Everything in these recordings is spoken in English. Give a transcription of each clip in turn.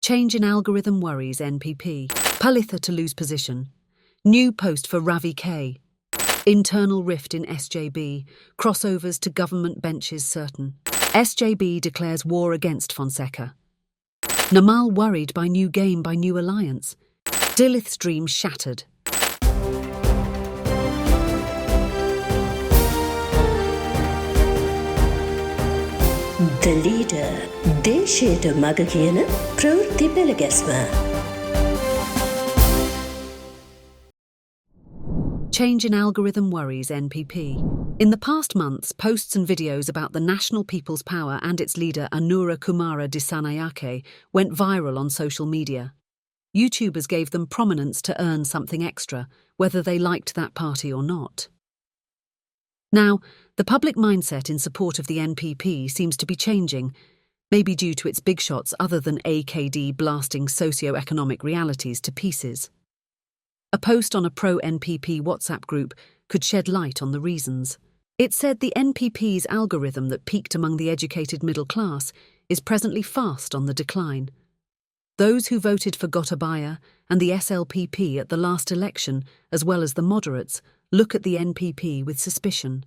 Change in algorithm worries NPP. Palitha to lose position. New post for Ravi K. Internal rift in SJB. Crossovers to government benches certain. SJB declares war against Fonseka. Namal worried by new game by new alliance. Dilith's dream shattered. The leader, දේශයට මග කියන ප්‍රවෘත්ති පෙළගැස්ම. Change in algorithm worries NPP. In the past months, posts and videos about the National People's Power and its leader Anura Kumara Dissanayake went viral on social media. YouTubers gave them prominence to earn something extra, whether they liked that party or not. Now, the public mindset in support of the NPP seems to be changing, maybe due to its big shots other than AKD blasting socio-economic realities to pieces. A post on a pro-NPP WhatsApp group could shed light on the reasons. It said the NPP's algorithm that peaked among the educated middle class is presently fast on the decline. Those who voted for Gotabaya and the SLPP at the last election, as well as the moderates, look at the NPP with suspicion.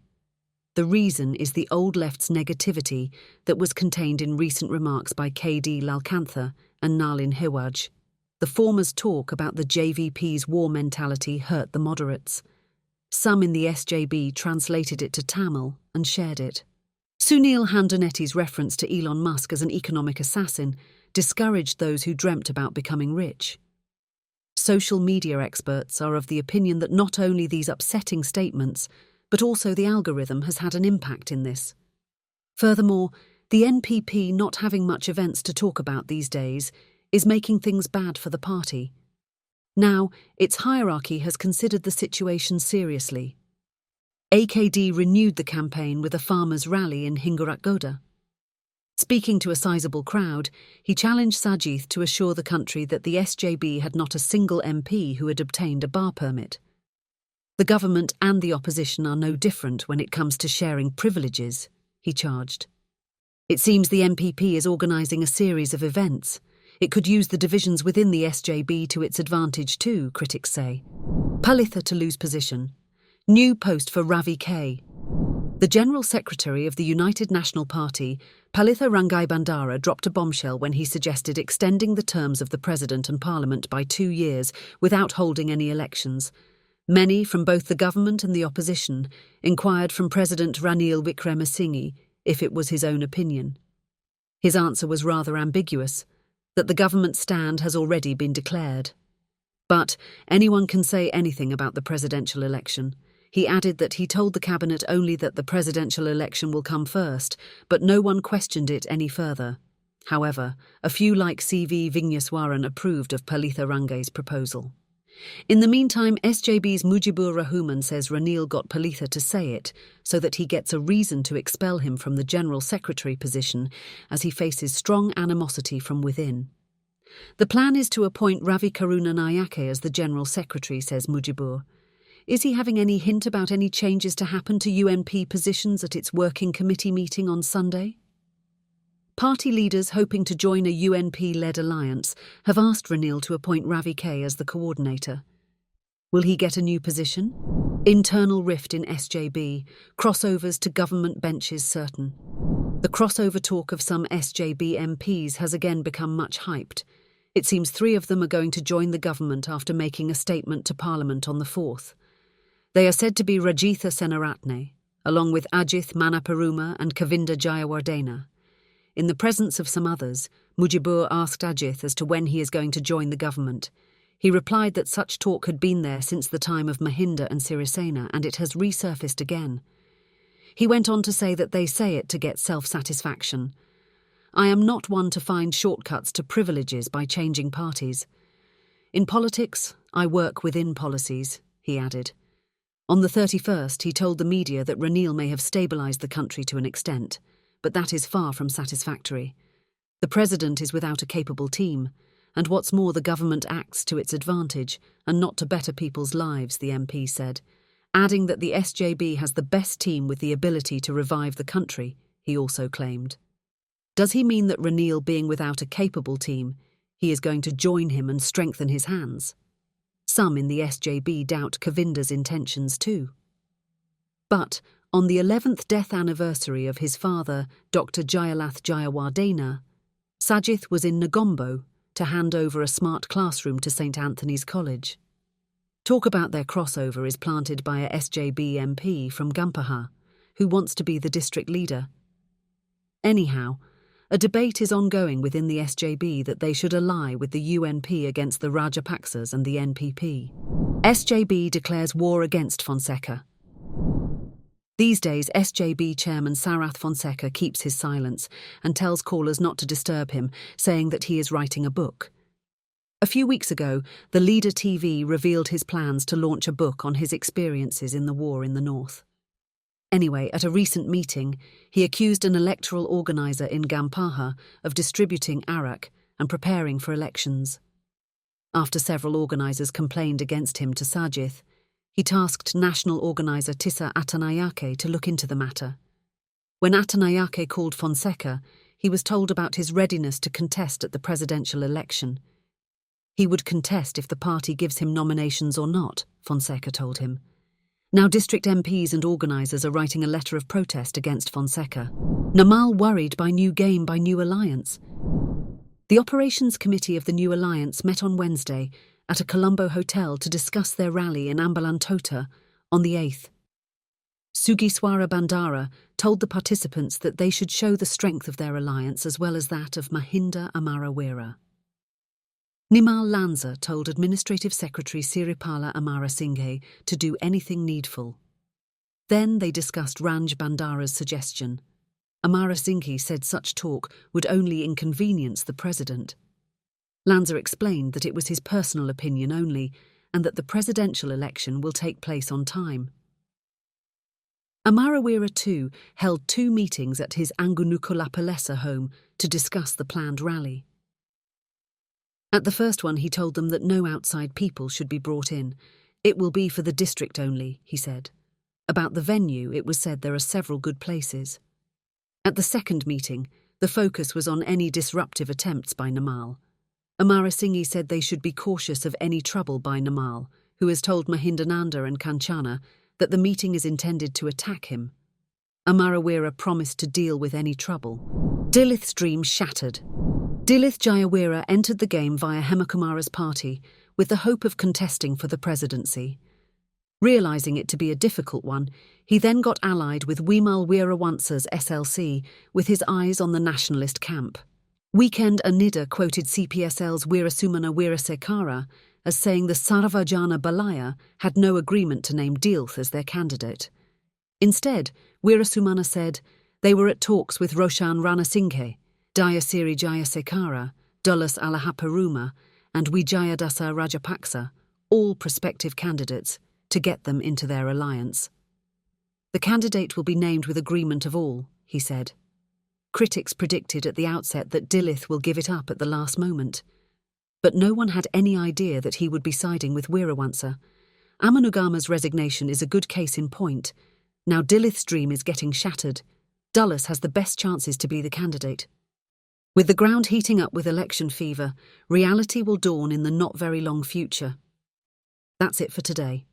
The reason is the old left's negativity that was contained in recent remarks by KD Lalkantha and Nalin Hiwaj. The former's talk about the JVP's war mentality hurt the moderates. Some in the SJB translated it to Tamil and shared it. Sunil Handonetti's reference to Elon Musk as an economic assassin discouraged those who dreamt about becoming rich. Social media experts are of the opinion that not only these upsetting statements, but also the algorithm has had an impact in this. Furthermore, the NPP not having much events to talk about these days is making things bad for the party. Now, its hierarchy has considered the situation seriously. AKD renewed the campaign with a farmers' rally in Hingarakgoda. Speaking to a sizable crowd, he challenged Sajith to assure the country that the SJB had not a single MP who had obtained a bar permit. The government and the opposition are no different when it comes to sharing privileges, he charged. It seems the NPP is organising a series of events. It could use the divisions within the SJB to its advantage too, critics say. Palitha to lose position. New post for Ravi K. The General Secretary of the United National Party, Palitha Rangai Bandara, dropped a bombshell when he suggested extending the terms of the President and Parliament by 2 years without holding any elections. Many from both the government and the opposition inquired from President Ranil Wickremesinghe if it was his own opinion. His answer was rather ambiguous, that the government's stand has already been declared. But anyone can say anything about the presidential election. He added that he told the cabinet only that the presidential election will come first, but no one questioned it any further. However, a few like CV Vigneswaran approved of Palitha Rangai's proposal. In the meantime, SJB's Mujibur Rahman says Ranil got Palitha to say it so that he gets a reason to expel him from the General Secretary position as he faces strong animosity from within. The plan is to appoint Ravi Karuna Nayake as the General Secretary, says Mujibur. Is he having any hint about any changes to happen to UNP positions at its working committee meeting on Sunday? Party leaders hoping to join a UNP-led alliance have asked Ranil to appoint Ravi K as the coordinator. Will he get a new position? Internal rift in SJB, crossovers to government benches certain. The crossover talk of some SJB MPs has again become much hyped. It seems 3 of them are going to join the government after making a statement to Parliament on the 4th. They are said to be Rajitha Senaratne, along with Ajith Manaparuma and Kavinda Jayawardena. In the presence of some others, Mujibur asked Ajith as to when he is going to join the government. He replied that such talk had been there since the time of Mahinda and Sirisena, and it has resurfaced again. He went on to say that they say it to get self-satisfaction. I am not one to find shortcuts to privileges by changing parties. In politics, I work within policies, he added. On the 31st, he told the media that Ranil may have stabilised the country to an extent, but that is far from satisfactory. The president is without a capable team, and what's more, the government acts to its advantage and not to better people's lives, the MP said, adding that the SJB has the best team with the ability to revive the country, he also claimed. Does he mean that Ranil being without a capable team he is going to join him and strengthen his hands. Some in the SJB doubt Govinda's intentions too. But on the 11th death anniversary of his father, Dr. Dilith Jayaweera, Sajith was in Negombo to hand over a smart classroom to St. Anthony's College. Talk about their crossover is planted by a SJB MP from Gampaha, who wants to be the district leader. Anyhow, a debate is ongoing within the SJB that they should ally with the UNP against the Rajapaksas and the NPP. SJB declares war against Fonseka. These days, SJB chairman Sarath Fonseka keeps his silence and tells callers not to disturb him, saying that he is writing a book. A few weeks ago, the Leader TV revealed his plans to launch a book on his experiences in the war in the north. Anyway, at a recent meeting, he accused an electoral organiser in Gampaha of distributing arak and preparing for elections. After several organisers complained against him to Sajith, he tasked national organiser Tissa Atanayake to look into the matter. When Atanayake called Fonseka, he was told about his readiness to contest at the presidential election. He would contest if the party gives him nominations or not, Fonseka told him. Now district MPs and organisers are writing a letter of protest against Fonseka. Namal worried by new game by New Alliance. The Operations Committee of the New Alliance met on Wednesday at a Colombo hotel to discuss their rally in Ambalantota on the 8th. Sugiswara Bandara told the participants that they should show the strength of their alliance as well as that of Mahinda Amarewera. Nimal Lanza told Administrative Secretary Siripala Amarasinghe to do anything needful. Then they discussed Ranj Bandara's suggestion. Amarasinghe said such talk would only inconvenience the president. Lanza explained that it was his personal opinion only and that the presidential election will take place on time. Amarewera too held 2 meetings at his Angunukulapalesa home to discuss the planned rally. At the first one, he told them that no outside people should be brought in. It will be for the district only, he said. About the venue, it was said there are several good places. At the second meeting, the focus was on any disruptive attempts by Namal. Amarasinghe said they should be cautious of any trouble by Namal, who has told Mahindananda and Kanchana that the meeting is intended to attack him. Amarewera promised to deal with any trouble. Dilith's dream shattered. Dilith Jayaweera entered the game via Hemakumara's party with the hope of contesting for the presidency. Realising it to be a difficult one, he then got allied with Wimal Weerawansa's SLC with his eyes on the nationalist camp. Weekend Anida quoted CPSL's Weerasumana Weerasekara as saying the Saravajana Balaya had no agreement to name Dilith as their candidate. Instead, Weerasumana said they were at talks with Roshan Ranasinghe, Dayasiri Jayasekara, Dullas Alahaparuma, and Wijayadasa Rajapaksa, all prospective candidates, to get them into their alliance. The candidate will be named with agreement of all, he said. Critics predicted at the outset that Dilith will give it up at the last moment. But no one had any idea that he would be siding with Weerawansa. Amanugama's resignation is a good case in point. Now Dilith's dream is getting shattered. Dullas has the best chances to be the candidate. With the ground heating up with election fever, reality will dawn in the not very long future. That's it for today.